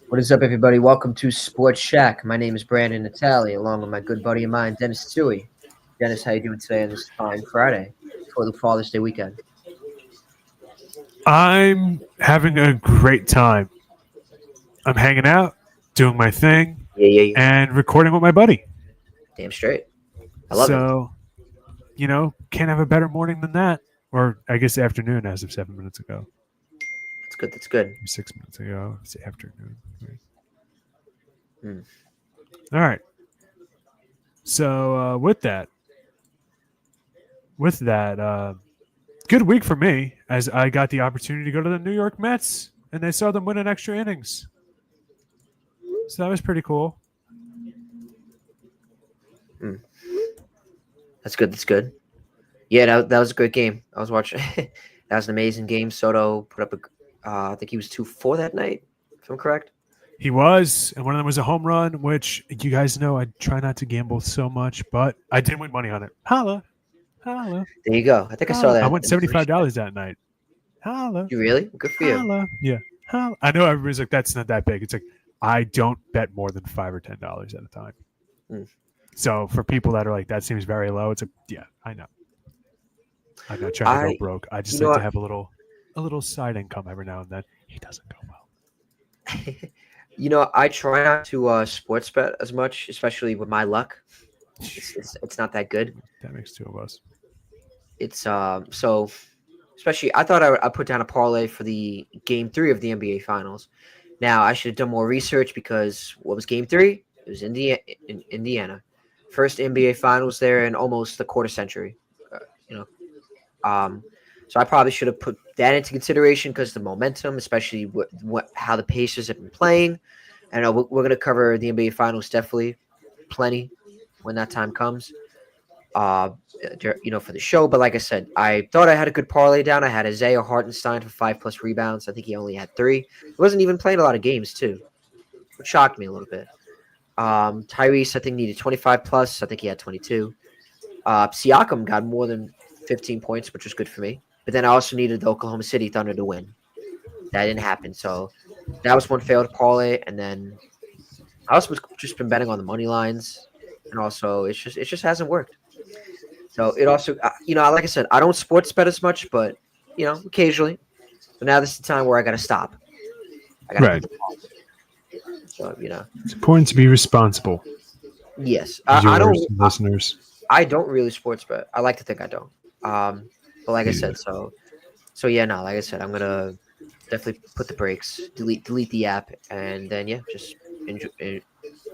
What is up, everybody? Welcome to SportsShack. My name is Brandon Natali, along with my good buddy of mine, Dennis Tsui. Dennis, how you doing today on this fine Friday for the Father's Day weekend? I'm having a great time. I'm hanging out, doing my thing, Yeah. and recording with my buddy. Damn straight. I love it. So, can't have a better morning than that. Or I guess afternoon as of 7 minutes ago. That's good. 6 minutes ago. It's afternoon. Hmm. All right. So with that, good week for me as I got the opportunity to go to the New York Mets and I saw them win in extra innings. So that was pretty cool. That's good. Yeah, that was a great game. I was watching. That was an amazing game. Soto put up I think he was 2-4 that night, if I'm correct. He was, and one of them was a home run, which you guys know I try not to gamble so much, but I did win money on it. Holla. There you go. I think I saw that. I won $75 that night. Holla. You really? Good for you. Holla. Yeah. Holla. I know everybody's like, that's not that big. It's like, I don't bet more than $5 or $10 at a time. So for people that are like, that seems very low, it's like, yeah, I know. I'm not trying to go broke. I just like to have a little side income every now and then. He doesn't go well. I try not to sports bet as much, especially with my luck. It's not that good. That makes two of us. It's so especially I thought I put down a parlay for the game 3 of the NBA Finals. Now I should have done more research because what was game 3? It was Indiana, first NBA Finals there in almost a quarter century. So I probably should have put that into consideration because the momentum, especially how the Pacers have been playing. I know we're going to cover the NBA Finals definitely plenty when that time comes, for the show. But like I said, I thought I had a good parlay down. I had Isaiah Hartenstein for 5+ rebounds. I think he only had 3. He wasn't even playing a lot of games too, which shocked me a little bit. Tyrese, I think, needed 25+. I think he had 22. Siakam got more than 15 points, which was good for me. But then I also needed the Oklahoma City Thunder to win. That didn't happen. So that was one failed parlay. And then I also was just been betting on the money lines. And also it just hasn't worked. So it also, like I said, I don't sports bet as much, but, occasionally. But now this is the time where I got to stop. Right. So, It's important to be responsible. Yes. I don't. Listeners. I don't really sports bet. I like to think I don't. But like I said, so yeah, no, like I said, I'm gonna definitely put the brakes, delete the app, and then just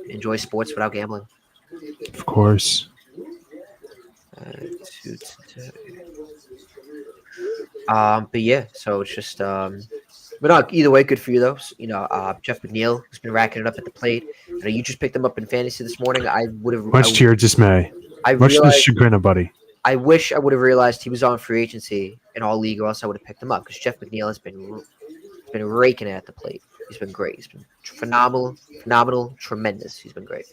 enjoy sports without gambling. Of course. But yeah, so it's just but no, either way, good for you though. Jeff McNeil has been racking it up at the plate. You just picked him up in fantasy this morning. I would have much to your dismay. Much to the chagrin of Buddy. I wish I would have realized he was on free agency in all league, or else I would have picked him up because Jeff McNeil has been raking it at the plate. He's been great. He's been phenomenal, tremendous. He's been great.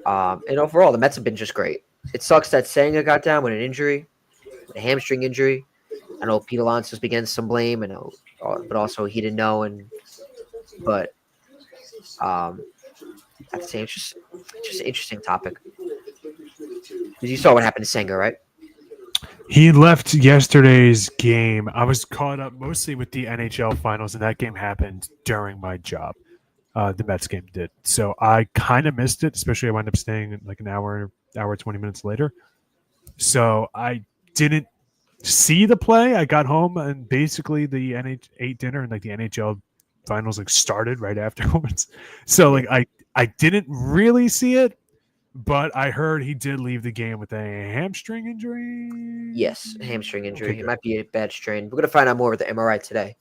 And overall, the Mets have been just great. It sucks that Senga got down with an injury, with a hamstring injury. I know Pete Alonso's began some blame, but also he didn't know. But I'd say it's just an interesting topic. Because you saw what happened to Senga, right? He left yesterday's game. I was caught up mostly with the NHL finals, and that game happened during my job. The Mets game did. So I kind of missed it, especially I wound up staying like an hour, 20 minutes later. So I didn't see the play. I got home, and basically the ate dinner, and like the NHL finals started right afterwards. So I didn't really see it. But I heard he did leave the game with a hamstring injury. Yes, a hamstring injury. Okay, it might be a bad strain. We're going to find out more with the MRI today.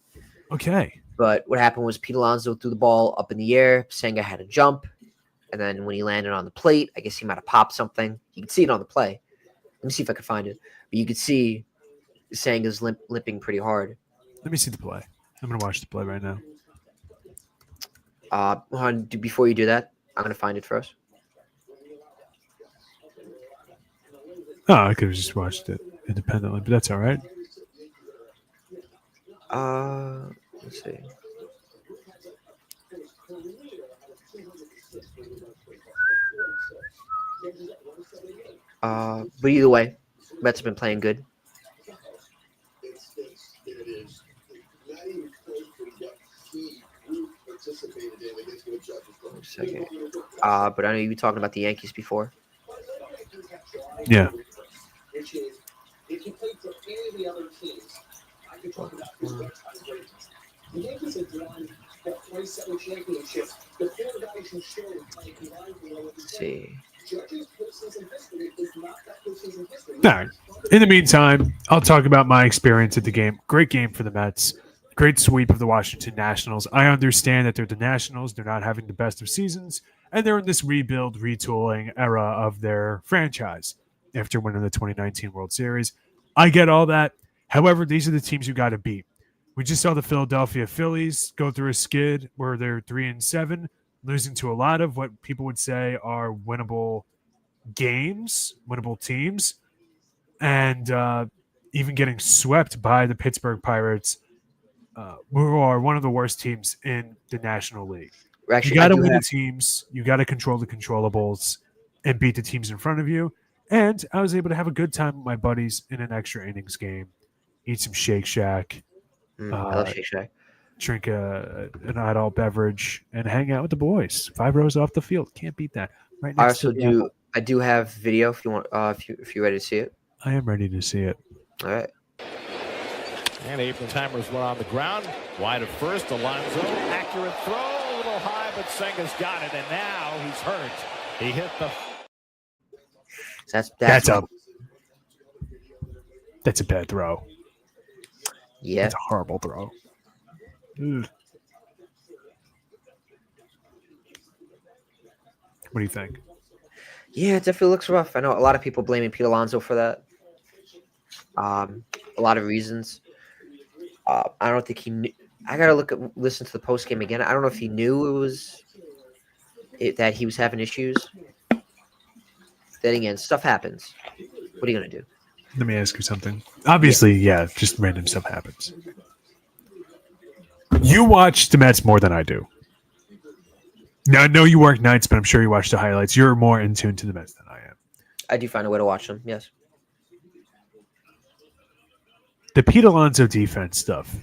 Okay. But what happened was Pete Alonso threw the ball up in the air. Senga had to jump. And then when he landed on the plate, I guess he might have popped something. You can see it on the play. Let me see if I can find it. But you could see Senga's limping pretty hard. Let me see the play. I'm going to watch the play right now. Before you do that, I'm going to find it first. Oh, I could have just watched it independently, but that's all right. Let's see. But either way, Mets have been playing good. One second. But I know you were talking about the Yankees before. Yeah. Let's see. All right. In the meantime, I'll talk about my experience at the game. Great game for the Mets. Great sweep of the Washington Nationals. I understand that they're the Nationals. They're not having the best of seasons, and they're in this rebuild, retooling era of their franchise after winning the 2019 World Series. I get all that. However, these are the teams you got to beat. We just saw the Philadelphia Phillies go through a skid where they're 3-7, losing to a lot of what people would say are winnable games, winnable teams, and even getting swept by the Pittsburgh Pirates, who are one of the worst teams in the National League. Actually, You got to win the teams. You got to control the controllables and beat the teams in front of you. And I was able to have a good time with my buddies in an extra innings game, eat some Shake Shack, I love Shake Shack. drink an adult beverage, and hang out with the boys. 5 rows off the field. Can't beat that. Right I next also to the apple. I do have video if you want. If you're ready to see it. I am ready to see it. All right. And Timers went on the ground. Wide of first, Alonso. Accurate throw. A little high, but Senga's got it. And now he's hurt. He hit the... That's a bad throw. Yeah. That's a horrible throw. Ugh. What do you think? Yeah, it definitely looks rough. I know a lot of people blaming Pete Alonso for that. A lot of reasons. I don't think he knew. I gotta listen to the post game again. I don't know if he knew that he was having issues. Then again, stuff happens. What are you gonna do? Let me ask you something. Obviously, yeah, just random stuff happens. You watch the Mets more than I do. Now, I know you work nights, but I'm sure you watch the highlights. You're more in tune to the Mets than I am. I do find a way to watch them, yes. The Pete Alonso defense stuff.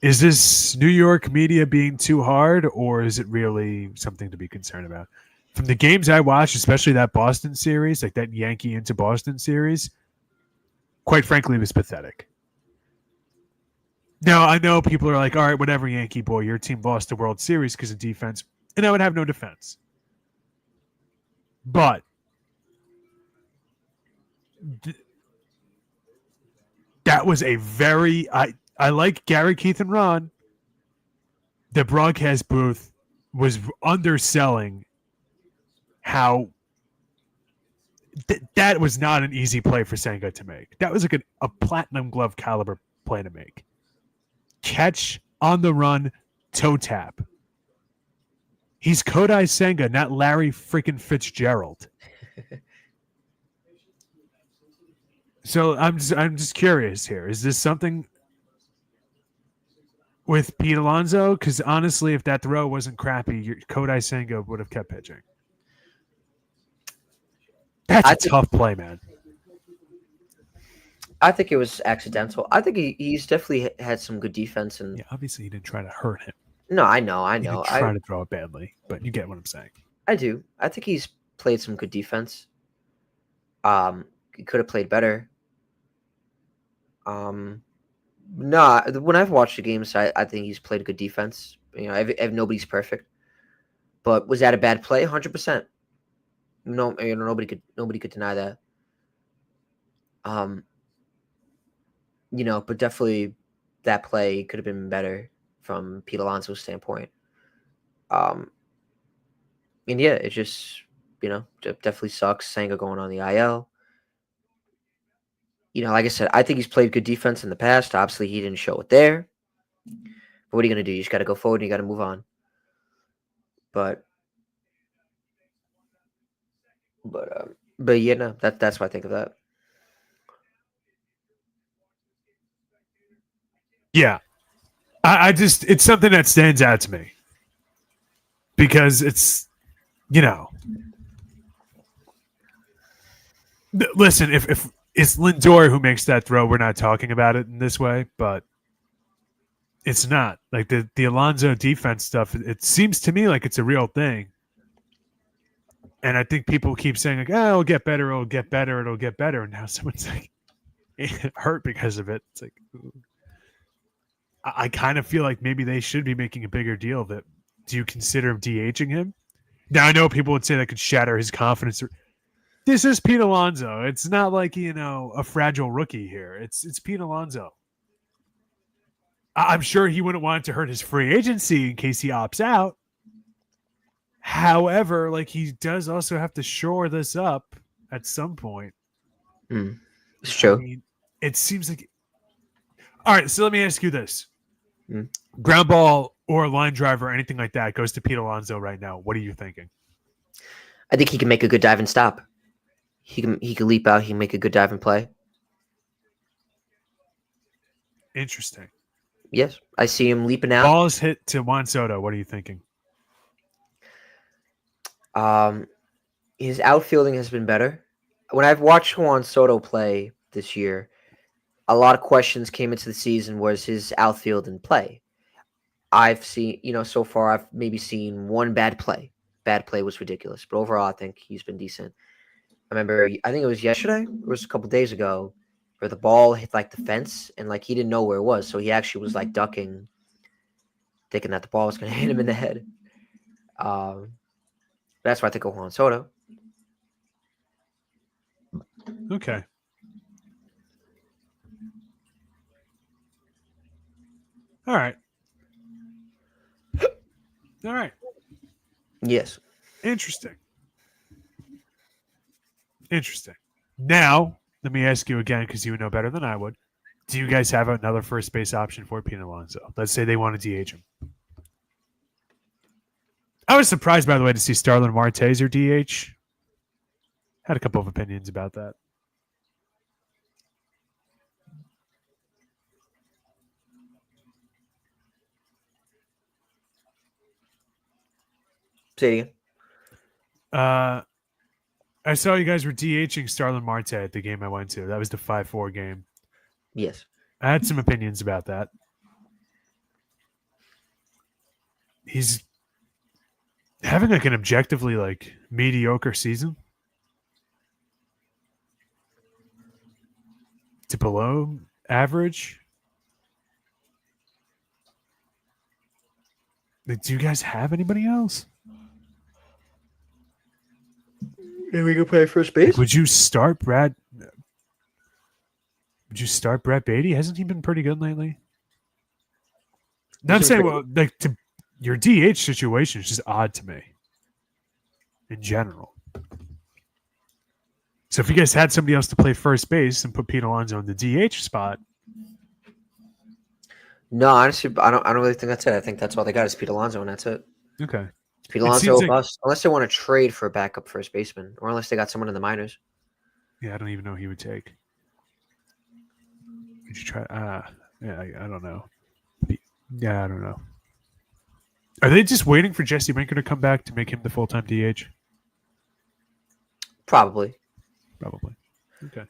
Is this New York media being too hard, or is it really something to be concerned about? From the games I watched, especially that Boston series, like that Yankee into Boston series, quite frankly, it was pathetic. Now, I know people are like, all right, whatever, Yankee boy, your team lost the World Series because of defense, and I would have no defense. But that was a very I like Gary, Keith, and Ron. The broadcast booth was underselling how that was not an easy play for Senga to make. That was like a platinum glove caliber play to make. Catch on the run, toe tap. He's Kodai Senga, not Larry freaking Fitzgerald. So I'm just curious here. Is this something with Pete Alonso? Because honestly, if that throw wasn't crappy, Kodai Senga would have kept pitching. That's a tough play, man. I think it was accidental. I think he's definitely had some good defense, and yeah, obviously he didn't try to hurt him. No, I know. He didn't try to throw it badly, but you get what I'm saying. I do. I think he's played some good defense. He could have played better. No, when I've watched the games, I think he's played good defense. You know, nobody's perfect, but was that a bad play? 100%. No, you know, nobody could deny that. You know, but definitely that play could have been better from Pete Alonso's standpoint. And yeah, it just, you know, definitely sucks. Senga going on the IL. You know, like I said, I think he's played good defense in the past. Obviously, he didn't show it there. But what are you going to do? You just got to go forward and you got to move on. But yeah, no, that's what I think of that. Yeah. I just, it's something that stands out to me. Because it's, you know, Listen, if it's Lindor who makes that throw, we're not talking about it in this way, but it's not. Like the Alonso defense stuff, it seems to me like it's a real thing. And I think people keep saying, like, oh, it'll get better, it'll get better, it'll get better. And now someone's like hurt because of it. It's like, I kind of feel like maybe they should be making a bigger deal of it. Do you consider DHing him? Now, I know people would say that could shatter his confidence. This is Pete Alonso. It's not like, a fragile rookie here. It's Pete Alonso. I'm sure he wouldn't want it to hurt his free agency in case he opts out. However, like, he does also have to shore this up at some point. It's true. I mean, it seems like... All right, so let me ask you this. Ground ball or line drive or anything like that goes to Pete Alonso right now. What are you thinking? I think he can make a good dive and stop. He can leap out. He can make a good dive and play. Interesting. Yes, I see him leaping out. Balls hit to Juan Soto. What are you thinking? His outfielding has been better. When I've watched Juan Soto play this year, a lot of questions came into the season was his outfield and play. I've seen, so far I've maybe seen one bad play. Bad play was ridiculous, but overall I think he's been decent. I think it was yesterday, it was a couple days ago, where the ball hit like the fence and like he didn't know where it was, so he actually was like ducking, thinking that the ball was going to hit him in the head. That's why I think of Juan Soto. Okay. All right. Yes. Interesting. Now, let me ask you again, because you would know better than I would. Do you guys have another first base option for Pete Alonso? Let's say they want to DH him. I was surprised, by the way, to see Starlin Marte as your DH. Had a couple of opinions about that. Say it again. I saw you guys were DHing Starlin Marte at the game I went to. That was the 5-4 game. Yes. I had some opinions about that. He's having like an objectively like mediocre season to below average. Like, do you guys have anybody else? And we can play first base? Like, would you start Brad Beatty? Hasn't he been pretty good lately? No, I'm saying, well, like, your DH situation is just odd to me in general. So if you guys had somebody else to play first base and put Pete Alonso in the DH spot. No, honestly, I don't really think that's it. I think that's all they got is Pete Alonso, and that's it. Okay. Pete Alonso bust, unless they want to trade for a backup first baseman, or unless they got someone in the minors. Yeah, I don't even know who he would take. Would you try? I don't know. Yeah, I don't know. Are they just waiting for Jesse Winker to come back to make him the full-time DH? Probably. Okay.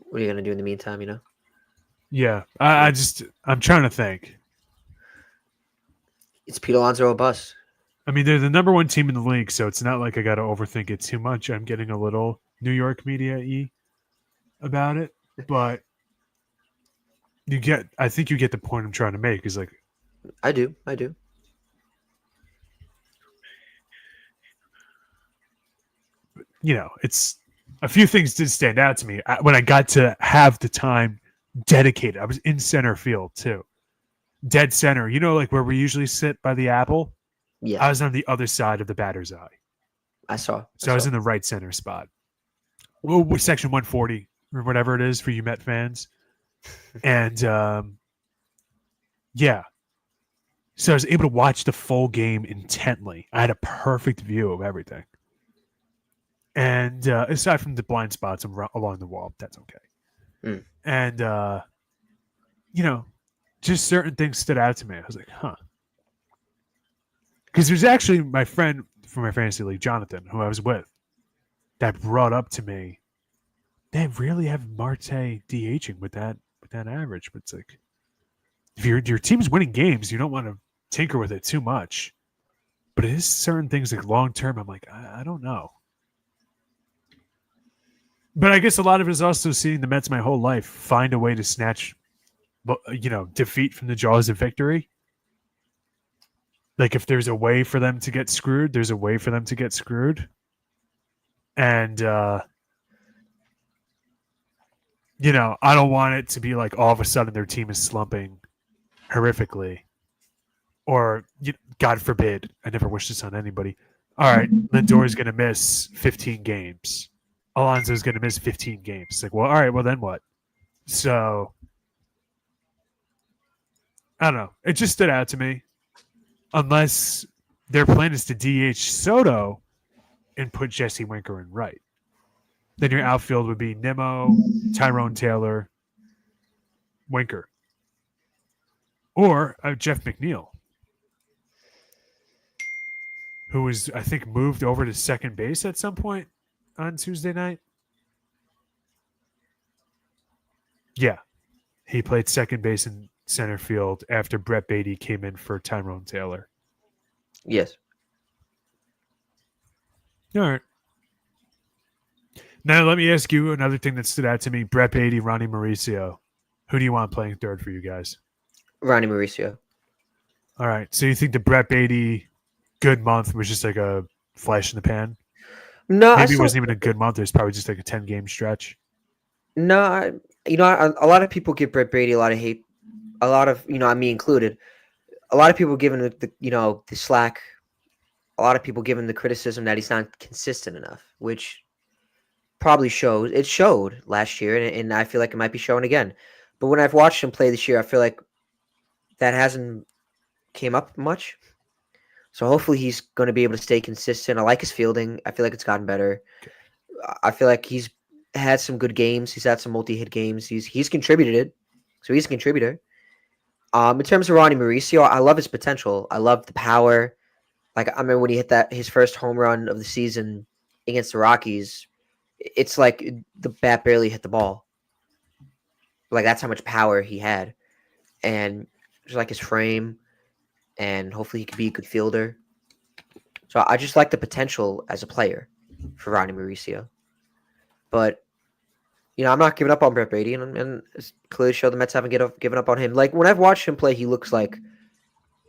What are you gonna do in the meantime? Yeah, I'm trying to think. It's Pete Alonso or bust. I mean, they're the number one team in the league, so it's not like I got to overthink it too much. I'm getting a little New York media-y about it, but I think you get the point I'm trying to make. Is like, I do. It's a few things did stand out to me when I got to have the time dedicated. I was in center field too, dead center. Like where we usually sit by the apple. Yeah, I was on the other side of the batter's eye. I saw. I was in the right center spot. Well, section 140 or whatever it is for you Met fans, and yeah. So I was able to watch the full game intently. I had a perfect view of everything. And aside from the blind spots along the wall, that's okay. And, just certain things stood out to me. I was like, huh. Because there's actually my friend from my fantasy league, Jonathan, who I was with, that brought up to me they really have Marte DHing with that average. But it's like if your team's winning games, you don't want to tinker with it too much. But it is certain things like long term. I'm like, I don't know. But I guess a lot of it is also seeing the Mets my whole life find a way to snatch, defeat from the jaws of victory. Like if there's a way for them to get screwed, there's a way for them to get screwed. And, I don't want it to be like all of a sudden their team is slumping horrifically. Or, God forbid, I never wish this on anybody. All right, Lindor is going to miss 15 games. Alonso is going to miss 15 games. It's like, well, all right, well, then what? So, I don't know. It just stood out to me. Unless their plan is to DH Soto and put Jesse Winker in right. Then your outfield would be Nimmo, Tyrone Taylor, Winker. Or Jeff McNeil, who was, I think, moved over to second base at some point on Tuesday night. Yeah. He played second base and center field after Brett Beatty came in for Tyrone Taylor. Yes. All right. Now, let me ask you another thing that stood out to me. Brett Beatty, Ronnie Mauricio. Who do you want playing third for you guys? Ronnie Mauricio. All right. So you think the Brett Beatty good month was just like a flash in the pan? No, Maybe it wasn't even a good month. It was probably just like a 10-game stretch. No, a lot of people give Brett Beatty a lot of hate. A lot of, me included. A lot of people giving the slack. A lot of people giving the criticism that he's not consistent enough, which probably shows. It showed last year, and I feel like it might be showing again. But when I've watched him play this year, I feel like that hasn't came up much. So hopefully he's going to be able to stay consistent. I like his fielding. I feel like it's gotten better. I feel like he's had some good games. He's had some multi-hit games. He's contributed. So he's a contributor. In terms of Ronnie Mauricio, I love his potential. I love the power. Like, I remember when he hit his first home run of the season against the Rockies, it's like the bat barely hit the ball. Like, that's how much power he had. And just like his frame, and hopefully he could be a good fielder. So I just like the potential as a player for Ronnie Mauricio. But, I'm not giving up on Brett Beatty, and it's clearly showed the Mets haven't given up on him. Like, when I've watched him play, he looks like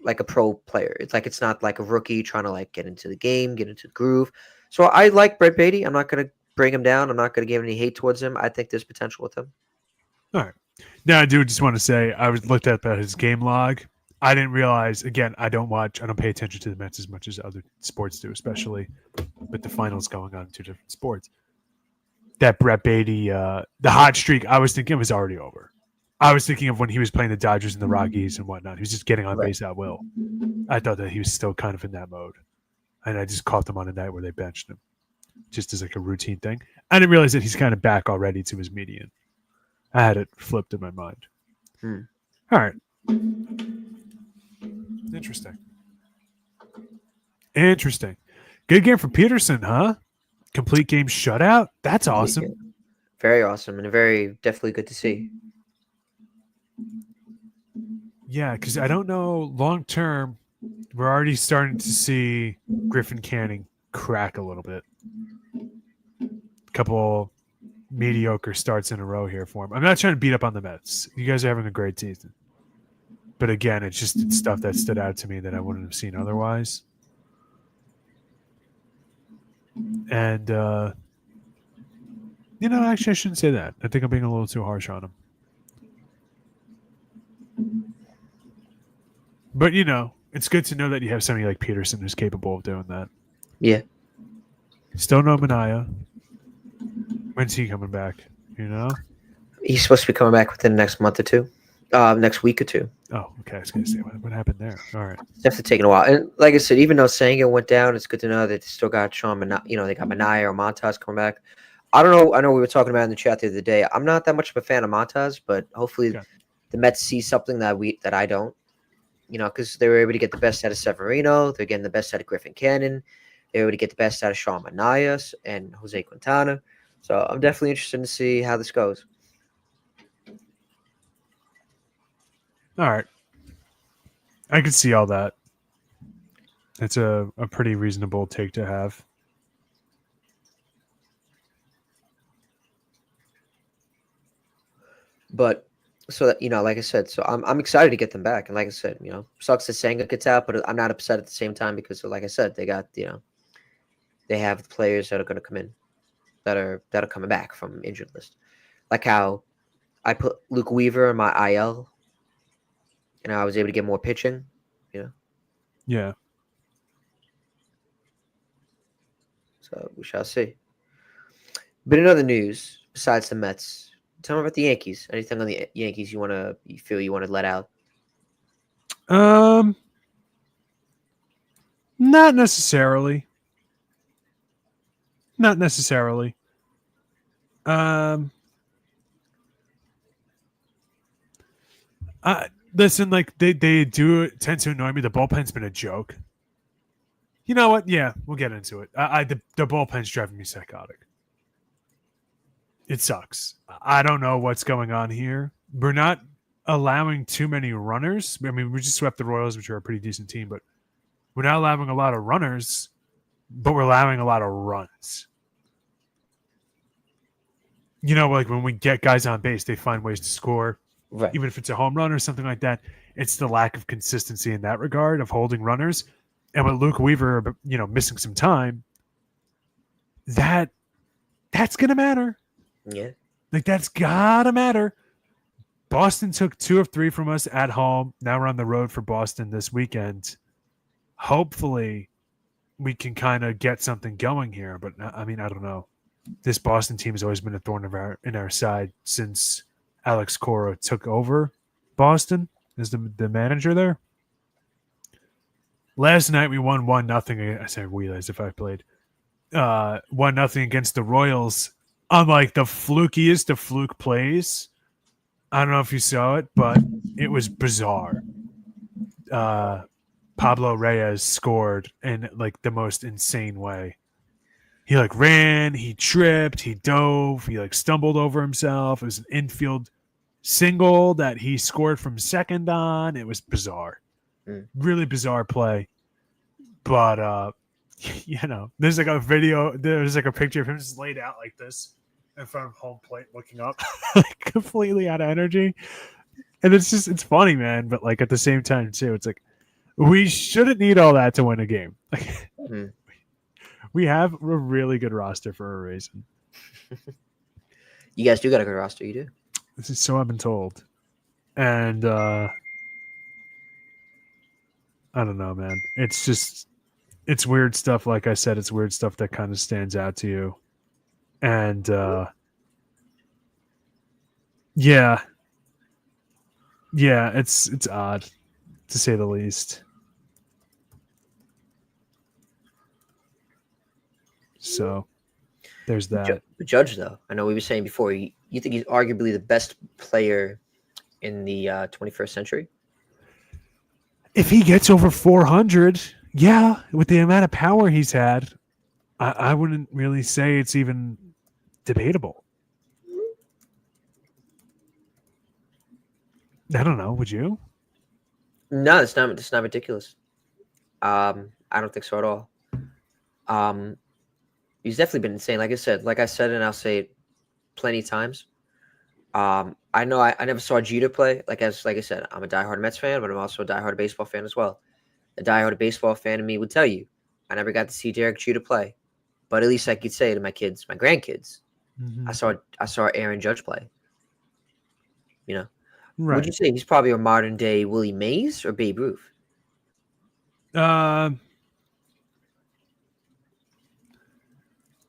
a pro player. It's not like a rookie trying to like get into the game, get into the groove. So I like Brett Beatty. I'm not going to bring him down. I'm not going to give any hate towards him. I think there's potential with him. All right. Now I do just want to say I looked at his game log. I didn't realize, again, I don't pay attention to the Mets as much as other sports do, especially with the finals going on in two different sports. That Brett Beatty, the hot streak, I was thinking was already over. I was thinking of when he was playing the Dodgers and the Rockies and whatnot. He was just getting on base at will. I thought that he was still kind of in that mode. And I just caught them on a night where they benched him just as like a routine thing. I didn't realize that he's kind of back already to his median. I had it flipped in my mind. All right. Interesting. Good game for Peterson, huh? Complete game shutout? That's awesome. Very awesome, and very definitely good to see. Yeah, because I don't know, long term, we're already starting to see Griffin Canning crack a little bit. A couple mediocre starts in a row here for him. I'm not trying to beat up on the Mets. You guys are having a great season. But again, it's stuff that stood out to me that I wouldn't have seen otherwise. And, actually, I shouldn't say that. I think I'm being a little too harsh on him. But, it's good to know that you have somebody like Peterson who's capable of doing that. Yeah. Still no Manaea. When's he coming back? He's supposed to be coming back within the next month or two. Next week or two. Oh, okay. I was going to say, what happened there? All right. It's definitely taking a while. And like I said, even though Senga went down, it's good to know that they still got Sean Manaea, they got Manaea or Montas coming back. I don't know. I know we were talking about in the chat the other day. I'm not that much of a fan of Montas, but hopefully the Mets see something that I don't. Because they were able to get the best out of Severino. They're getting the best out of Griffin Cannon. They were able to get the best out of Sean Manaea and Jose Quintana. So I'm definitely interested to see how this goes. All right. I could see all that. It's a pretty reasonable take to have. But so that like I said, so I'm excited to get them back. And like I said, sucks that Senga gets out, but I'm not upset at the same time because like I said, they got they have players that are going to come in that are coming back from injured list. Like how I put Luke Weaver in my IL, and I was able to get more pitching. Yeah. So we shall see. But in other news, besides the Mets, tell me about the Yankees. Anything on the Yankees you feel you want to let out? Not necessarily. Not necessarily. Listen, like they do tend to annoy me. The bullpen's been a joke. You know what? Yeah, we'll get into it. The bullpen's driving me psychotic. It sucks. I don't know what's going on here. We're not allowing too many runners. I mean, we just swept the Royals, which are a pretty decent team, but we're not allowing a lot of runners, but we're allowing a lot of runs. Like when we get guys on base, they find ways to score. Right. Even if it's a home run or something like that. It's the lack of consistency in that regard of holding runners. And with Luke Weaver, missing some time, that's going to matter. Yeah. Like, that's got to matter. Boston took 2 of 3 from us at home. Now we're on the road for Boston this weekend. Hopefully, we can kind of get something going here. But, I mean, I don't know. This Boston team has always been a thorn in our side since Alex Cora took over Boston as the manager there. Last night we won 1-0. I say we as if I played 1-0 against the Royals. Unlike the flukiest of fluke plays. I don't know if you saw it, but it was bizarre. Pablo Reyes scored in like the most insane way. He ran, he tripped, he dove, he stumbled over himself. It was an infield single that he scored from second on. It was bizarre. Really bizarre play. But there's a video, there's a picture of him just laid out like this in front of home plate looking up, completely out of energy. And it's funny, man, but at the same time too, it's we shouldn't need all that to win a game. We have a really good roster for a reason. You guys do got a good roster, you do. So I've been told. And I don't know, man. It's weird stuff. Like I said, it's weird stuff that kind of stands out to you. And yeah, it's odd to say the least. So there's that. Judge, though, I know we were saying before, you think he's arguably the best player in the 21st century? If he gets over 400, yeah, with the amount of power he's had, I wouldn't really say it's even debatable. I don't know. Would you? No, it's not ridiculous. I don't think so at all. He's definitely been insane. Like I said, and I'll say it plenty of times. I know I never saw Jeter play. Like I said, I'm a diehard Mets fan, but I'm also a diehard baseball fan as well. The diehard baseball fan in me would tell you, I never got to see Derek Jeter play, but at least I could say to my kids, my grandkids, I saw Aaron Judge play. Right. Would you say he's probably a modern day Willie Mays or Babe Ruth?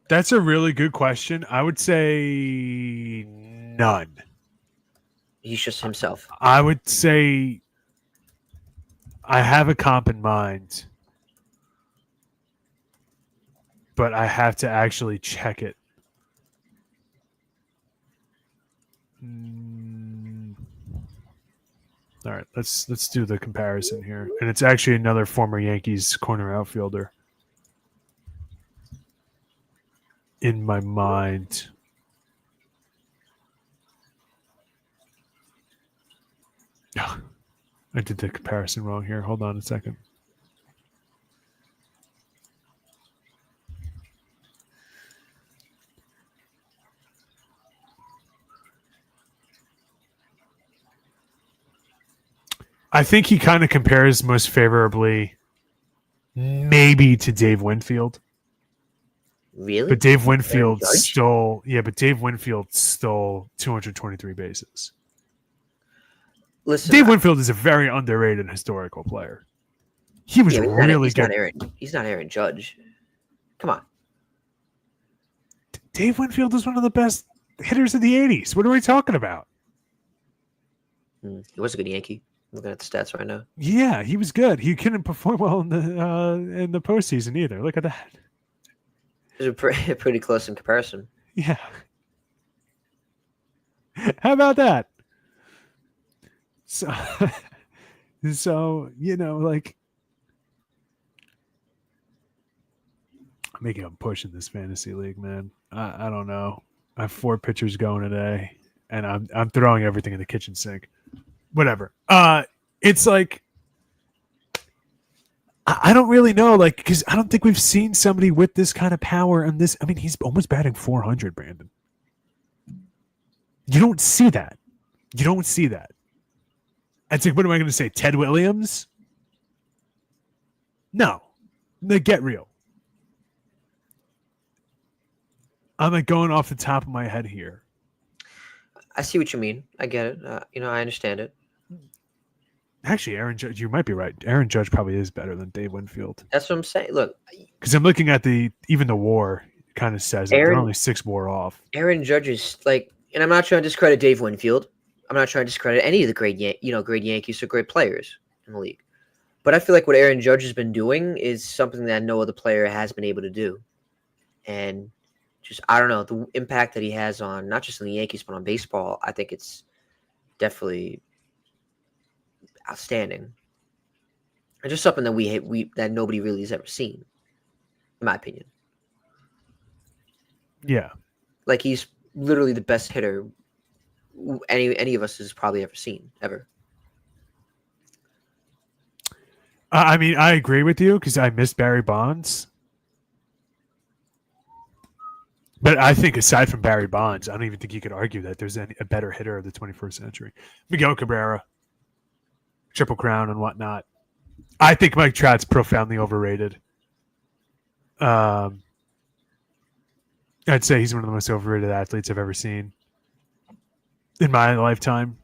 That's a really good question. I would say none. He's just himself. I would say I have a comp in mind, but I have to actually check it. All right, let's do the comparison here. And it's actually another former Yankees corner outfielder in my mind. I did the comparison wrong here. Hold on a second. I think he kind of compares most favorably maybe to Dave Winfield. Really? But Dave Winfield Judge? stole 223 bases. Listen, Dave Winfield is a very underrated historical player. He was really good. He's not Aaron Judge. Come on. Dave Winfield is one of the best hitters of the 80s. What are we talking about? He was a good Yankee. Looking at the stats right now. Yeah, he was good. He couldn't perform well in the postseason either. Look at that. It was pretty close in comparison. Yeah. How about that? So, like, I'm making a push in this fantasy league, man. I don't know. I have 4 pitchers going today, and I'm throwing everything in the kitchen sink. Whatever. It's like I don't really know, like, because I don't think we've seen somebody with this kind of power and this. I mean, he's almost batting 400, Brandon. You don't see that. It's like, what am I going to say? Ted Williams? No. Get real. I'm like going off the top of my head here. I see what you mean. I get it. I understand it. Actually, Aaron Judge, you might be right. Aaron Judge probably is better than Dave Winfield. That's what I'm saying. Look, because I'm looking at even the WAR kind of says they're only 6 WAR off. Aaron Judge is like, and I'm not trying to discredit Dave Winfield. I'm not trying to discredit any of the great Yankees or great players in the league. But I feel like what Aaron Judge has been doing is something that no other player has been able to do. And just, I don't know, the impact that he has on not just in the Yankees, but on baseball, I think it's definitely outstanding. And just something that that nobody really has ever seen, in my opinion. Yeah. Like, he's literally the best hitter any of us has probably ever seen, ever. I mean, I agree with you because I miss Barry Bonds. But I think aside from Barry Bonds, I don't even think you could argue that there's a better hitter of the 21st century. Miguel Cabrera, Triple Crown and whatnot. I think Mike Trout's profoundly overrated. I'd say he's one of the most overrated athletes I've ever seen in my lifetime.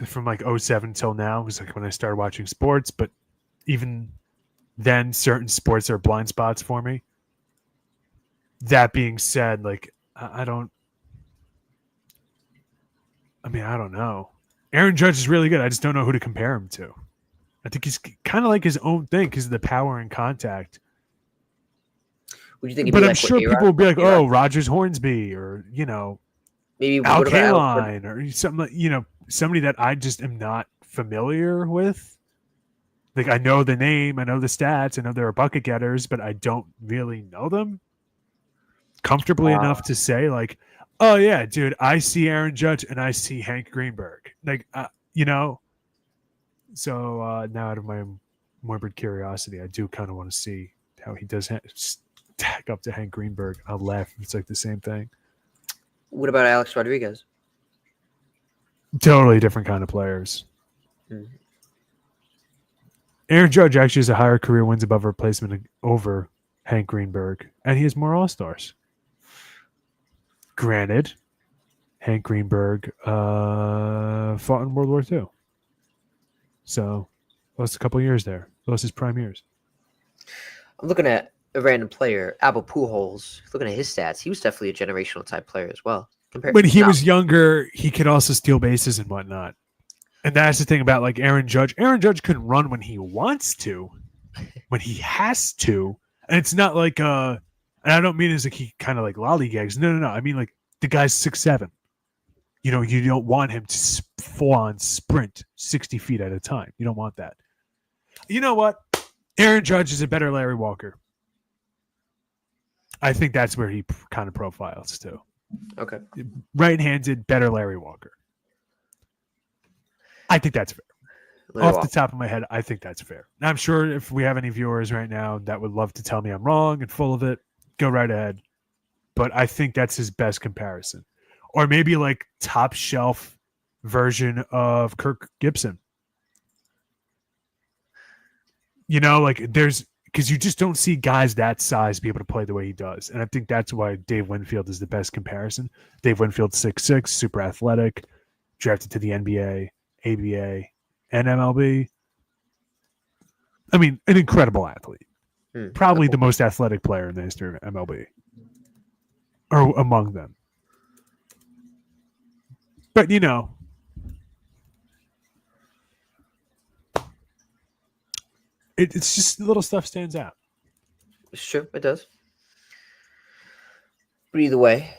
From like 2007 till now was like when I started watching sports, but even then certain sports are blind spots for me. That being said, like I don't know. Aaron Judge is really good. I just don't know who to compare him to. I think he's kind of like his own thing because of the power and contact. Would you think? But I'm sure people will be like, "Oh, Rogers Hornsby," or maybe Al Kaline, or something. Somebody that I just am not familiar with. Like, I know the name, I know the stats, I know there are bucket getters, but I don't really know them comfortably enough to say, like, oh yeah, dude, I see Aaron Judge and I see Hank Greenberg. Like, So now, out of my morbid curiosity, I do kind of want to see how he does stack up to Hank Greenberg. I'll laugh if it's like the same thing. What about Alex Rodriguez? Totally different kind of players. Mm-hmm. Aaron Judge actually has a higher career wins above replacement over Hank Greenberg, and he has more All-Stars. Granted, Hank Greenberg fought in World War II. So, lost a couple years there. Lost his prime years. I'm looking at a random player, Albert Pujols. Looking at his stats, he was definitely a generational type player as well. When he was younger, he could also steal bases and whatnot. And that's the thing about like Aaron Judge. Aaron Judge couldn't run when he wants to, when he has to. And it's not like and I don't mean as like he kind of like lollygags. No. I mean like the guy's 6'7". You don't want him to full on sprint 60 feet at a time. You don't want that. You know what? Aaron Judge is a better Larry Walker. I think that's where he kind of profiles too. Okay. Right-handed, better Larry Walker. I think that's fair. Little Off the top of my head, I think that's fair. And I'm sure if we have any viewers right now that would love to tell me I'm wrong and full of it, go right ahead. But I think that's his best comparison. Or maybe like top shelf version of Kirk Gibson. You know, like there's because you just don't see guys that size be able to play the way he does. And I think that's why Dave Winfield is the best comparison. Dave Winfield, 6'6", super athletic, drafted to the NBA, ABA, and MLB. I mean, an incredible athlete. Probably the most athletic player in the history of MLB. Or among them. But, you know, it's just little stuff stands out. It's true. It does. But either way,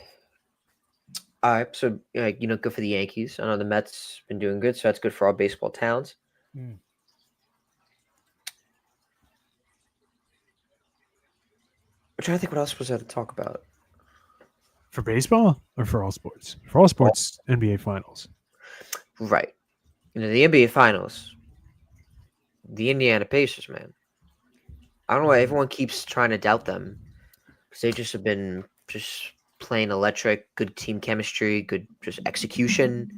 all right. So, good for the Yankees. I know the Mets been doing good, so that's good for our baseball towns. I'm trying to think what else was there to talk about. For baseball or for all sports? For all sports, NBA Finals. Right. The NBA Finals, the Indiana Pacers, man. I don't know why everyone keeps trying to doubt them. Because they just have been just playing electric, good team chemistry, good just execution,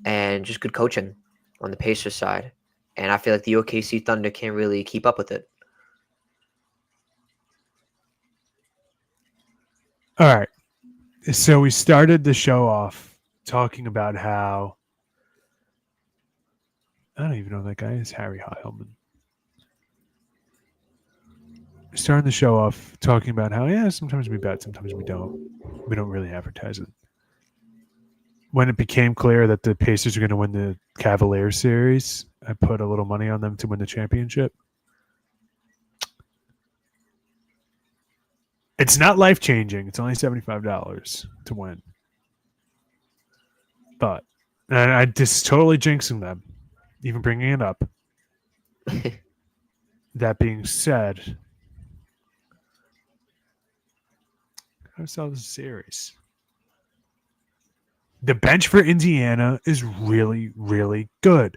and just good coaching on the Pacers side. And I feel like the OKC Thunder can't really keep up with it. All right. So we started the show off talking about how I don't even know who that guy is, Harry Heilman. Starting the show off talking about how, sometimes we bet, sometimes we don't. We don't really advertise it. When it became clear that the Pacers are going to win the Cavaliers series, I put a little money on them to win the championship. It's not life-changing. It's only $75 to win. But I just totally jinxing them, even bringing it up. That being said, how sell this series? The bench for Indiana is really, really good.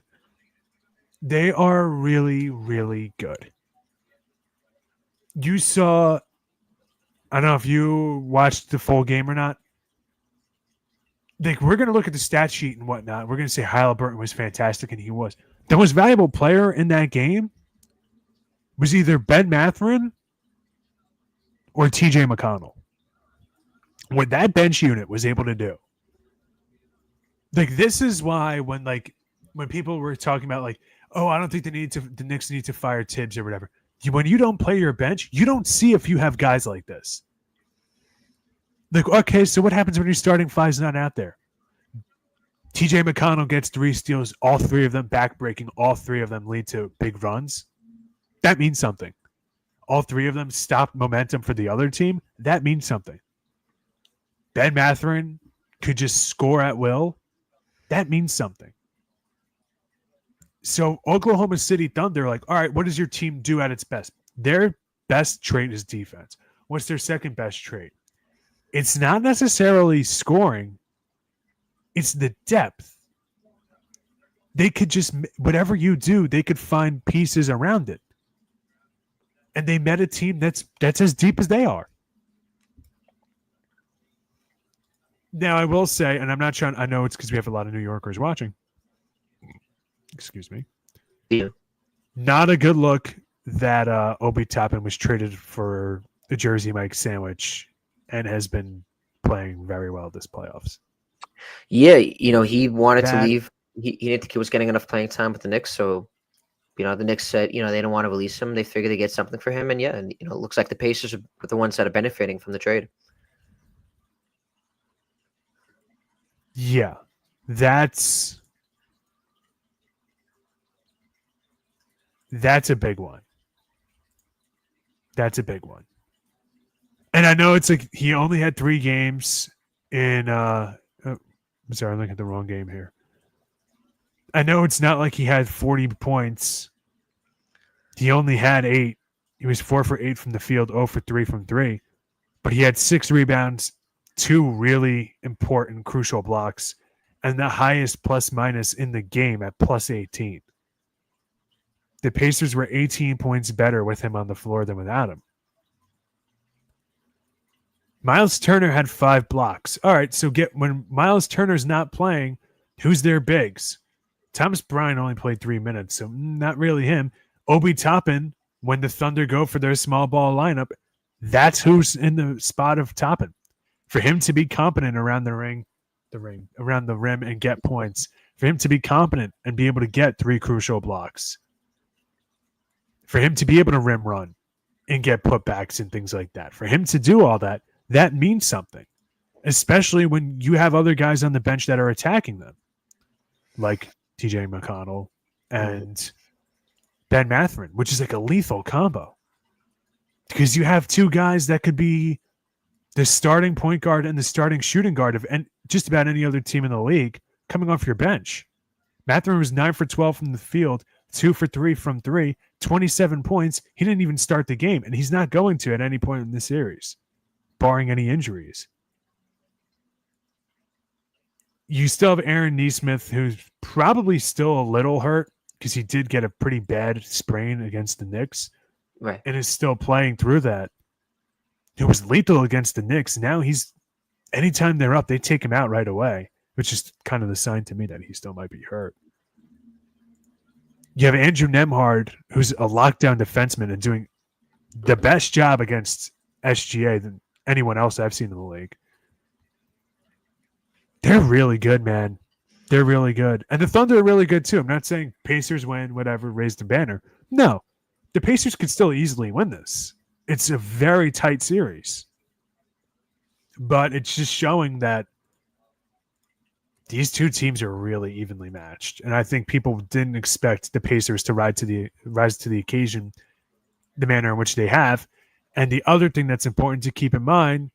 They are really, really good. You saw, I don't know if you watched the full game or not. Like, we're going to look at the stat sheet and whatnot. We're going to say Halliburton was fantastic, and he was. The most valuable player in that game was either Ben Mathurin or TJ McConnell. What that bench unit was able to do. Like, this is why when people were talking about, like, oh, I don't think the Knicks need to fire Tibbs or whatever. When you don't play your bench, you don't see if you have guys like this. Like, okay, so what happens when your starting five's not out there? TJ McConnell gets 3 steals, all 3 of them back-breaking, all 3 of them lead to big runs. That means something. All 3 of them stop momentum for the other team. That means something. Ben Mathurin could just score at will. That means something. So Oklahoma City Thunder, like, all right, what does your team do at its best? Their best trait is defense. What's their second best trait? It's not necessarily scoring. It's the depth. They could just, whatever you do, they could find pieces around it. And they met a team that's as deep as they are. Now, I will say, and I'm not trying, I know it's because we have a lot of New Yorkers watching. Excuse me. Yeah. Not a good look that Obi Toppin was traded for the Jersey Mike sandwich and has been playing very well this playoffs. Yeah, he wanted to leave. He didn't think he was getting enough playing time with the Knicks, so the Knicks said, they don't want to release him. They figured they get something for him, and it looks like the Pacers are the ones that are benefiting from the trade. Yeah, that's a big one. That's a big one. And I know it's like he only had 3 games in I'm sorry, I'm looking at the wrong game here. I know it's not like he had 40 points. He only had 8. He was 4 for 8 from the field, 0 for 3 from 3. But he had 6 rebounds, 2 really important, crucial blocks, and the highest plus minus in the game at plus 18. The Pacers were 18 points better with him on the floor than without him. Miles Turner had 5 blocks. All right, so when Miles Turner's not playing, who's their bigs? Thomas Bryant only played 3 minutes, so not really him. Obi Toppin, when the Thunder go for their small ball lineup, that's who's in the spot of Toppin. For him to be competent around around the rim and get points, for him to be competent and be able to get 3 crucial blocks, for him to be able to rim run and get putbacks and things like that, for him to do all that, that means something, especially when you have other guys on the bench that are attacking them, like TJ McConnell and Ben Mathurin, which is like a lethal combo. Because you have 2 guys that could be the starting point guard and the starting shooting guard of just about any other team in the league coming off your bench. Mathurin was 9 for 12 from the field, 2 for 3 from 3, 27 points. He didn't even start the game, and he's not going to at any point in the series, barring any injuries. You still have Aaron Nesmith, who's probably still a little hurt because he did get a pretty bad sprain against the Knicks, Right. and is still playing through that. It was lethal against the Knicks. Now anytime they're up, they take him out right away, which is kind of the sign to me that he still might be hurt. You have Andrew Nembhard, who's a lockdown defenseman and doing the best job against SGA than anyone else I've seen in the league. They're really good, man. They're really good. And the Thunder are really good, too. I'm not saying Pacers win, whatever, raise the banner. No. The Pacers could still easily win this. It's a very tight series. But it's just showing that these 2 teams are really evenly matched. And I think people didn't expect the Pacers to rise to the occasion the manner in which they have. And the other thing that's important to keep in mind,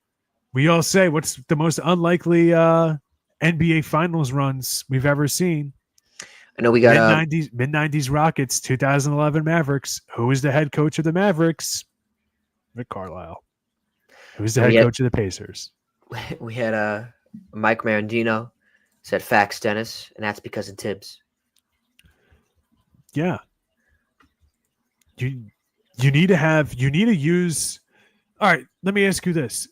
we all say, what's the most unlikely NBA Finals runs we've ever seen? I know we got mid-90s Rockets, 2011 Mavericks. Who is the head coach of the Mavericks? Rick Carlisle. Who's the head coach of the Pacers? We had Mike Marandino said facts, Dennis, and that's because of Tibbs. Yeah. You need to use. All right, let me ask you this.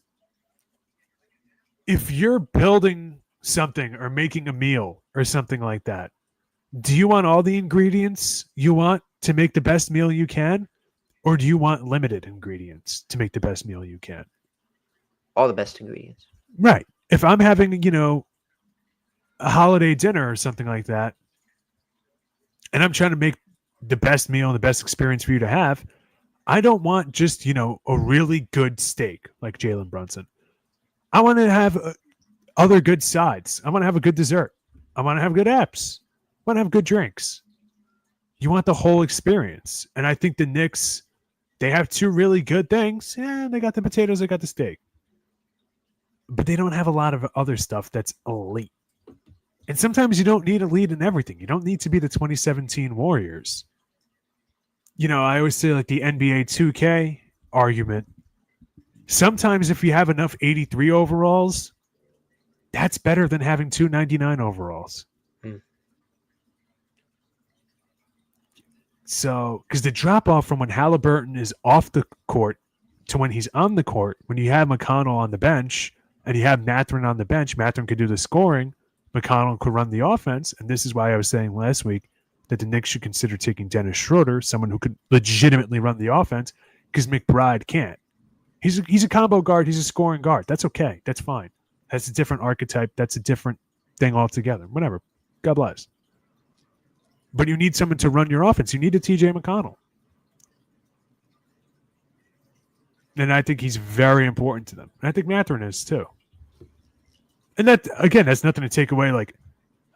If you're building something or making a meal or something like that, do you want all the ingredients you want to make the best meal you can? Or do you want limited ingredients to make the best meal you can? All the best ingredients. Right. If I'm having, a holiday dinner or something like that, and I'm trying to make the best meal and the best experience for you to have, I don't want just, a really good steak like Jalen Brunson. I want to have other good sides. I want to have a good dessert. I want to have good apps. I want to have good drinks. You want the whole experience. And I think the Knicks, they have 2 really good things. Yeah, they got the potatoes, they got the steak. But they don't have a lot of other stuff that's elite. And sometimes you don't need elite in everything. You don't need to be the 2017 Warriors. I always say like the NBA 2K argument. Sometimes if you have enough 83 overalls, that's better than having 299 overalls. So, because the drop off from when Halliburton is off the court to when he's on the court, when you have McConnell on the bench and you have Mathurin on the bench, Mathurin could do the scoring, McConnell could run the offense. And this is why I was saying last week that the Knicks should consider taking Dennis Schroeder, someone who could legitimately run the offense, because McBride can't. He's a combo guard. He's a scoring guard. That's okay. That's fine. That's a different archetype. That's a different thing altogether. Whatever. God bless. But you need someone to run your offense. You need a TJ McConnell. And I think he's very important to them. And I think Mathurin is too. And that, again, that's nothing to take away.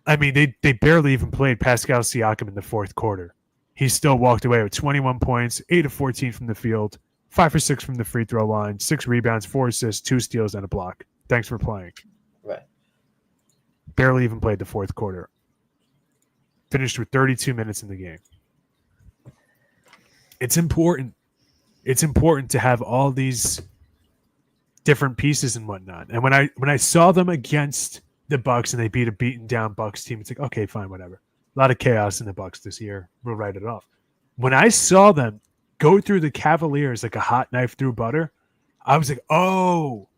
They barely even played Pascal Siakam in the 4th quarter. He still walked away with 21 points, 8 of 14 from the field, 5 for 6 from the free throw line, 6 rebounds, 4 assists, 2 steals, and a block. Thanks for playing. Right. Barely even played the 4th quarter. Finished with 32 minutes in the game. It's important. It's important to have all these different pieces and whatnot. And when I saw them against the Bucks and they beat a beaten down Bucks team. It's like, okay, fine, whatever. A lot of chaos in the Bucks this year. We'll write it off. When I saw them go through the Cavaliers like a hot knife through butter, I was like, oh,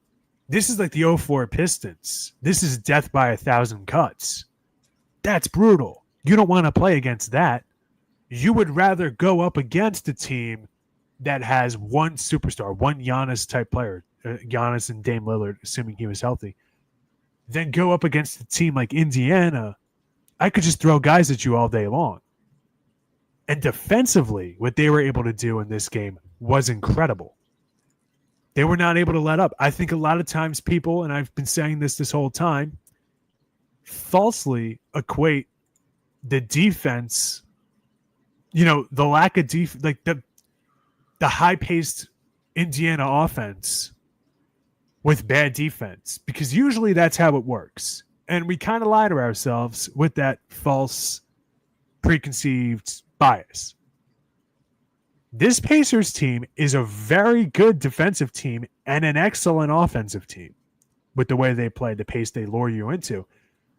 this is like the 04 Pistons. This is death by 1,000 cuts. That's brutal. You don't want to play against that. You would rather go up against a team that has one superstar, one Giannis type player, Giannis and Dame Lillard, assuming he was healthy, than go up against a team like Indiana. I could just throw guys at you all day long. And defensively, what they were able to do in this game was incredible. They were not able to let up. I think a lot of times people, and I've been saying this whole time, falsely equate the defense, the lack of defense, like the high-paced Indiana offense with bad defense, because usually that's how it works. And we kind of lie to ourselves with that false preconceived bias. This Pacers team is a very good defensive team and an excellent offensive team with the way they play, the pace they lure you into.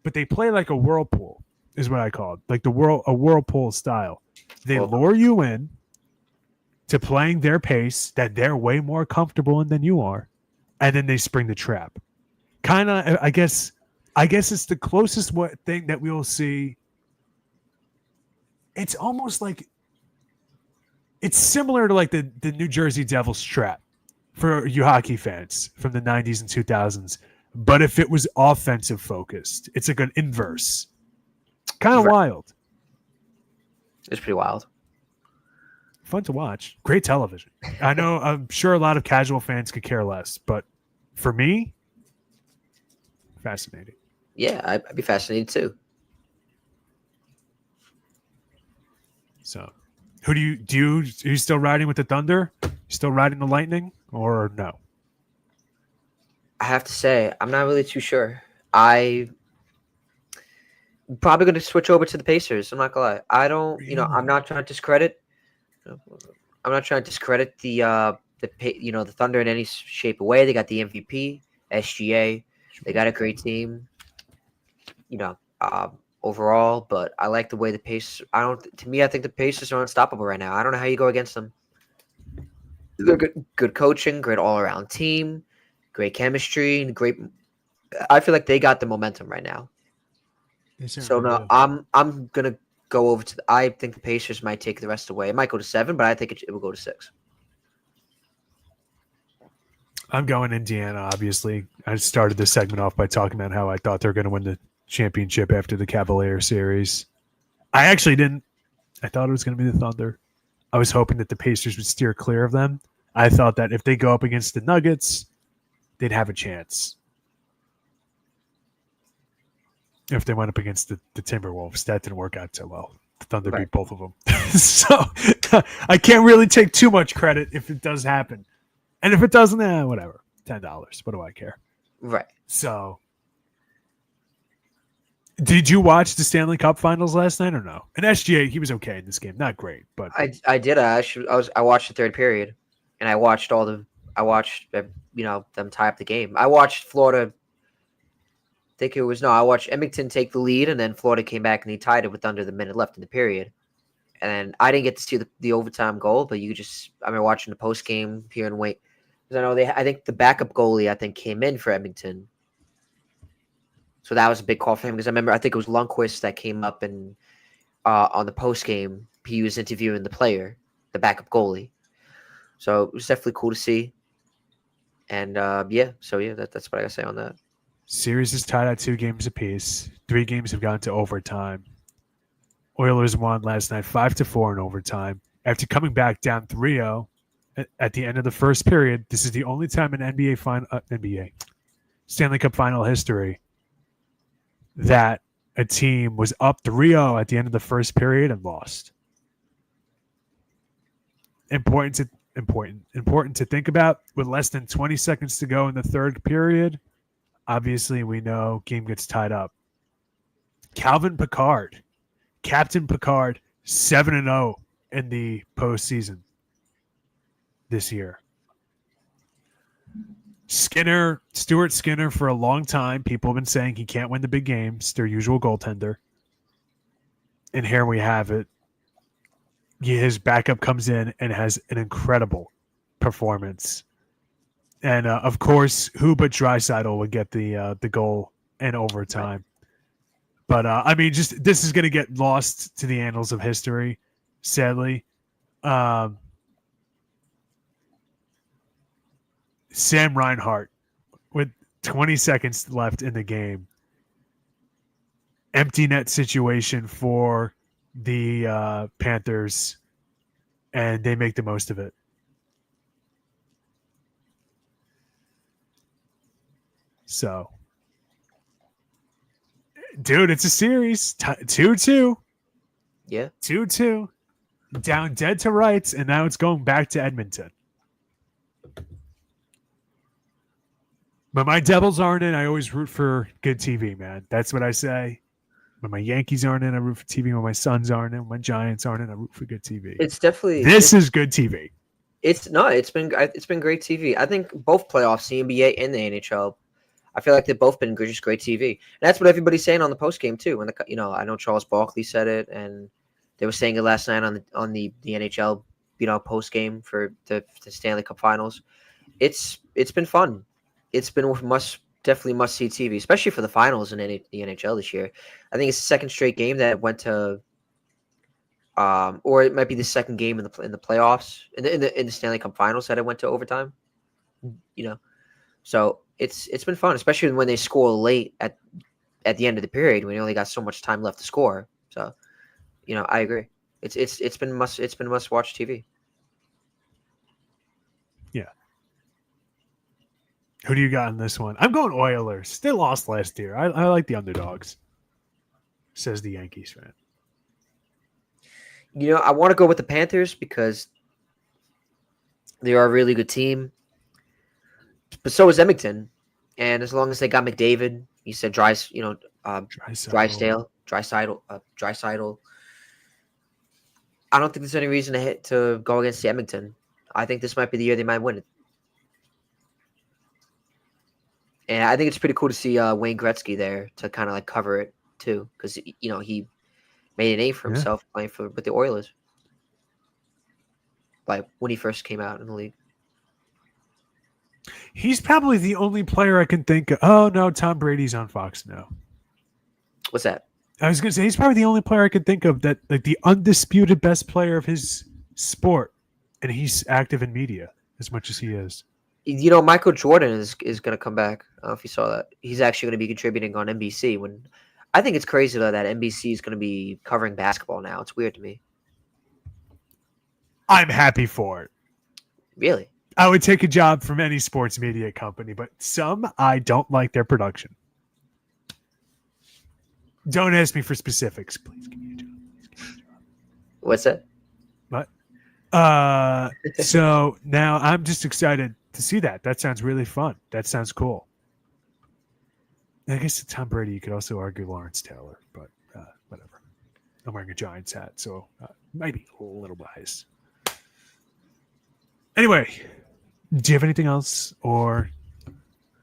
But they play like a whirlpool, is what I call it, like a whirlpool style. They lure you in to playing their pace that they're way more comfortable in than you are, and then they spring the trap. Kind of, I guess it's the closest thing that we will see. It's almost like it's similar to like the New Jersey Devils trap for you hockey fans from the 90s and 2000s. But if it was offensive focused, it's like an inverse. Kind of wild. It's pretty wild. Fun to watch. Great television. I'm sure a lot of casual fans could care less, but for me, fascinating. Yeah, I'd be fascinated too. So, who are you still riding with the Thunder? Still riding the Lightning, or no? I have to say, I'm not really too sure. I'm probably going to switch over to the Pacers. I'm not gonna lie. I don't, I'm not trying to discredit. I'm not trying to discredit the Thunder in any shape or way. They got the MVP, SGA. They got a great team. Overall, but I like the way the Pacers. I think the Pacers are unstoppable right now. I don't know how you go against them. They're good coaching, great all-around team, great chemistry, and great. I feel like they got the momentum right now. So no, I'm gonna go over to. I think the Pacers might take the rest away. It might go to 7, but I think it will go to 6. I'm going Indiana. Obviously, I started this segment off by talking about how I thought they're going to win the championship after the Cavalier series. I actually didn't. I thought it was going to be the Thunder. I was hoping that the Pacers would steer clear of them. I thought that if they go up against the Nuggets, they'd have a chance. If they went up against the Timberwolves, that didn't work out so well. The Thunder beat both of them. So I can't really take too much credit if it does happen. And if it doesn't, whatever. $10. What do I care? Right. So, did you watch the Stanley Cup Finals last night or no? And SGA, he was okay in this game, not great, but I did. I watched the third period, and I watched them tie up the game. I watched Florida. I watched Edmonton take the lead, and then Florida came back and he tied it with under the minute left in the period. And I didn't get to see the overtime goal, but I mean, watching the post game here and wait. Because I think the backup goalie came in for Edmonton. So that was a big call for him because I think it was Lundqvist that came up and on the post game he was interviewing the player, the backup goalie. So it was definitely cool to see. And that's what I gotta say on that. Series is tied at 2 games apiece. 3 games have gone to overtime. Oilers won last night 5-4 in overtime. After coming back down 3-0 at the end of the first period, this is the only time in NBA Stanley Cup final history that a team was up 3-0 at the end of the first period and lost. Important to think about. With less than 20 seconds to go in the third period, obviously we know game gets tied up. Calvin Pickard, Captain Pickard, 7-0 in the postseason this year. Stuart Skinner, for a long time, people have been saying he can't win the big games, their usual goaltender. And here we have it. His backup comes in and has an incredible performance. And, of course, who but Draisaitl would get the goal in overtime. But, just this is going to get lost to the annals of history, sadly. Sam Reinhart, with 20 seconds left in the game, empty net situation for the Panthers, and they make the most of it. So, dude, it's a series. 2-2. Yeah. 2-2. Down dead to rights, and now it's going back to Edmonton. But my Devils aren't in. I always root for good TV, man. That's what I say. When my Yankees aren't in, I root for TV. When my Suns aren't in, when my Giants aren't in, I root for good TV. It's definitely this is good TV. It's been great TV. I think both playoffs, the NBA and the NHL, I feel like they've both been just great TV. And that's what everybody's saying on the post game too. And I know Charles Barkley said it, and they were saying it last night on the NHL post game for the Stanley Cup Finals. It's been fun. It's been definitely must see TV, especially for the finals in the NHL this year. I think it's the second straight game that went to, or it might be the second game in the playoffs in the Stanley Cup Finals that it went to overtime. So it's been fun, especially when they score late at the end of the period when you only got so much time left to score. So, I agree. It's been must watch TV. Yeah. Who do you got in this one? I'm going Oilers. They lost last year. I like the underdogs, says the Yankees fan. I want to go with the Panthers because they are a really good team. But so is Edmonton. And as long as they got McDavid, you said Draisaitl. I don't think there's any reason to go against Edmonton. I think this might be the year they might win it. And I think it's pretty cool to see Wayne Gretzky there to kind of cover it too, because he made a name for himself playing with the Oilers, when he first came out in the league. He's probably the only player I can think of. Oh no, Tom Brady's on Fox now. What's that? I was going to say he's probably the only player I could think of that the undisputed best player of his sport, and he's active in media as much as he is. Michael Jordan is going to come back. I don't know if you saw that. He's actually going to be contributing on NBC. When I think it's crazy though that NBC is going to be covering basketball now. It's weird to me. I'm happy for it. Really? I would take a job from any sports media company, but some I don't like their production. Don't ask me for specifics, please. Give me a job. What's that? What? So now I'm just excited to see that. That sounds really fun. That sounds cool. I guess Tom Brady, you could also argue Lawrence Taylor, but whatever. I'm wearing a Giants hat, so maybe a little biased. Anyway, do you have anything else, or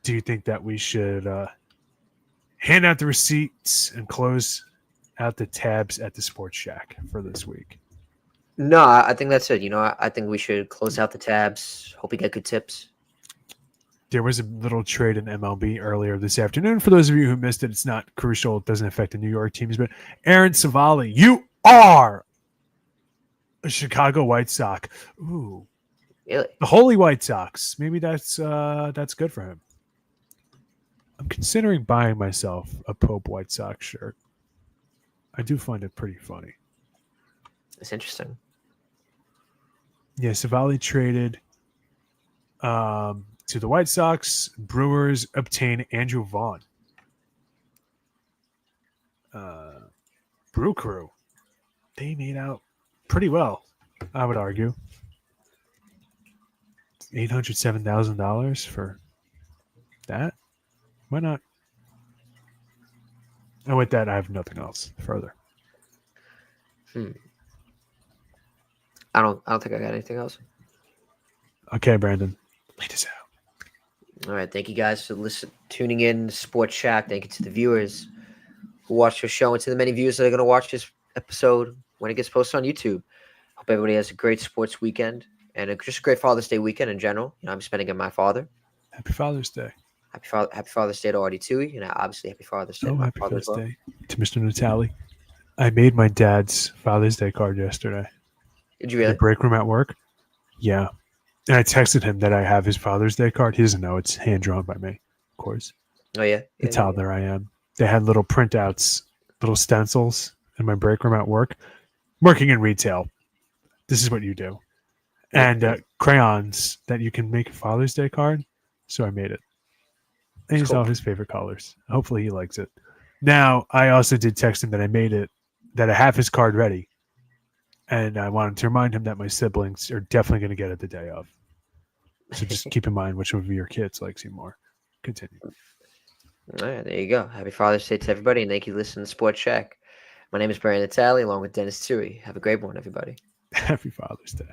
do you think that we should hand out the receipts and close out the tabs at the SportsShack for this week? No, I think that's it. I think we should close out the tabs. Hope we get good tips. There was a little trade in MLB earlier this afternoon. For those of you who missed it, it's not crucial. It doesn't affect the New York teams. But Aaron Savali, you are a Chicago White Sox. Ooh. Really? The Holy White Sox. Maybe that's good for him. I'm considering buying myself a Pope White Sox shirt. I do find it pretty funny. It's interesting. Yeah, Savali traded to the White Sox. Brewers obtain Andrew Vaughn. Brew Crew. They made out pretty well, I would argue. $807,000 for that? Why not? And with that, I have nothing else further. I don't think I got anything else. Okay, Brandon. Lead us out. All right. Thank you guys for tuning in to Sports Shack. Thank you to the viewers who watched the show and to the many viewers that are going to watch this episode when it gets posted on YouTube. Hope everybody has a great sports weekend and just a great Father's Day weekend in general. I'm spending it with my father. Happy Father's Day. Happy Father's Day to Artie Tui, and obviously Happy Father's Day to my Happy father as Father's well. Day to Mr. Natali. I made my dad's Father's Day card yesterday. Did you In really? the break room at work. Yeah. And I texted him that I have his Father's Day card. He doesn't know. It's hand-drawn by me, of course. Oh, yeah? The toddler I am. They had little printouts, little stencils in my break room at work. Working in retail, this is what you do. And crayons that you can make a Father's Day card. So I made it. And he's all his favorite colors. Hopefully he likes it. Now, I also did text him that I made it, that I have his card ready. And I wanted to remind him that my siblings are definitely going to get it the day of. So just keep in mind which of your kids likes you more. Continue. All right, there you go. Happy Father's Day to everybody, and thank you for listening to Sports Shack. My name is Brian Natali, along with Dennis Tui. Have a great one, everybody. Happy Father's Day.